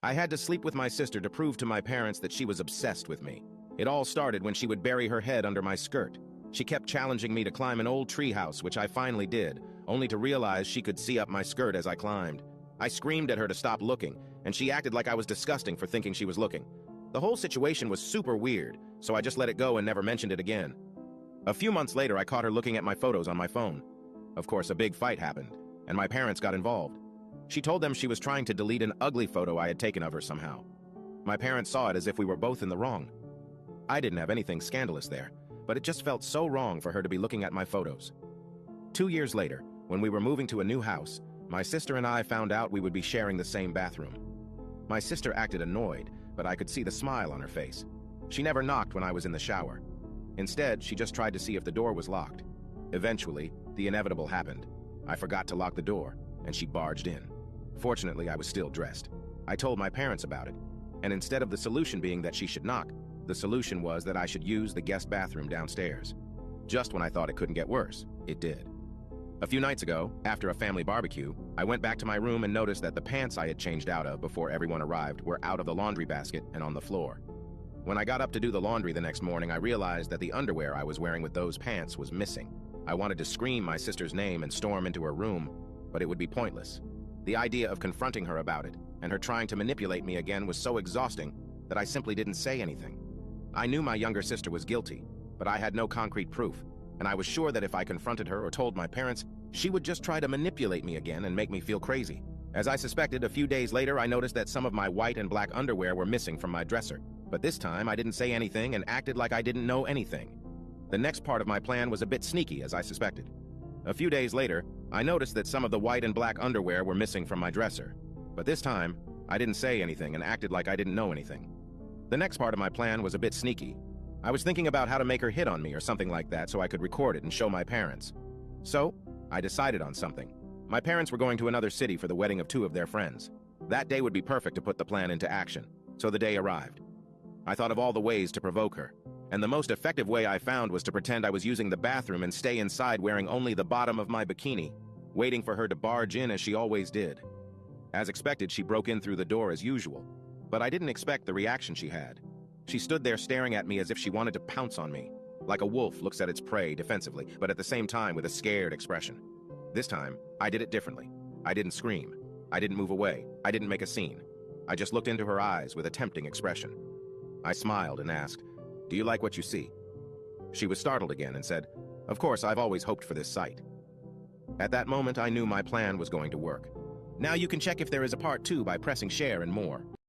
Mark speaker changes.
Speaker 1: I had to sleep with my sister to prove to my parents that she was obsessed with me. It all started when she would bury her head under my skirt. She kept challenging me to climb an old treehouse, which I finally did, only to realize she could see up my skirt as I climbed. I screamed at her to stop looking, and she acted like I was disgusting for thinking she was looking. The whole situation was super weird, so I just let it go and never mentioned it again. A few months later, I caught her looking at my photos on my phone. Of course, a big fight happened, and my parents got involved. She told them she was trying to delete an ugly photo I had taken of her somehow. My parents saw it as if we were both in the wrong. I didn't have anything scandalous there, but it just felt so wrong for her to be looking at my photos. 2 years later, when we were moving to a new house, my sister and I found out we would be sharing the same bathroom. My sister acted annoyed, but I could see the smile on her face. She never knocked when I was in the shower. Instead, she just tried to see if the door was locked. Eventually, the inevitable happened. I forgot to lock the door, and she barged in. Fortunately, I was still dressed. I told my parents about it, and instead of the solution being that she should knock, the solution was that I should use the guest bathroom downstairs. Just when I thought it couldn't get worse, it did. A few nights ago, after a family barbecue, I went back to my room and noticed that the pants I had changed out of before everyone arrived were out of the laundry basket and on the floor. When I got up to do the laundry the next morning, I realized that the underwear I was wearing with those pants was missing. I wanted to scream my sister's name and storm into her room, but it would be pointless. The idea of confronting her about it, and her trying to manipulate me again, was so exhausting that I simply didn't say anything. I knew my younger sister was guilty, but I had no concrete proof, and I was sure that if I confronted her or told my parents, she would just try to manipulate me again and make me feel crazy. As I suspected, a few days later, I noticed that some of my white and black underwear were missing from my dresser. But this time, I didn't say anything and acted like I didn't know anything. The next part of my plan was a bit sneaky, as I suspected. A few days later, I noticed that some of the white and black underwear were missing from my dresser. But this time, I didn't say anything and acted like I didn't know anything. The next part of my plan was a bit sneaky. I was thinking about how to make her hit on me or something like that so I could record it and show my parents. So, I decided on something. My parents were going to another city for the wedding of 2 of their friends. That day would be perfect to put the plan into action, so the day arrived. I thought of all the ways to provoke her, and the most effective way I found was to pretend I was using the bathroom and stay inside wearing only the bottom of my bikini, waiting for her to barge in as she always did. As expected, she broke in through the door as usual, but I didn't expect the reaction she had. She stood there staring at me as if she wanted to pounce on me, like a wolf looks at its prey defensively, but at the same time with a scared expression. This time, I did it differently. I didn't scream. I didn't move away. I didn't make a scene. I just looked into her eyes with a tempting expression. I smiled and asked, "Do you like what you see?" She was startled again and said, "Of course, I've always hoped for this sight." At that moment, I knew my plan was going to work. Now you can check if there is a part 2 by pressing share and more.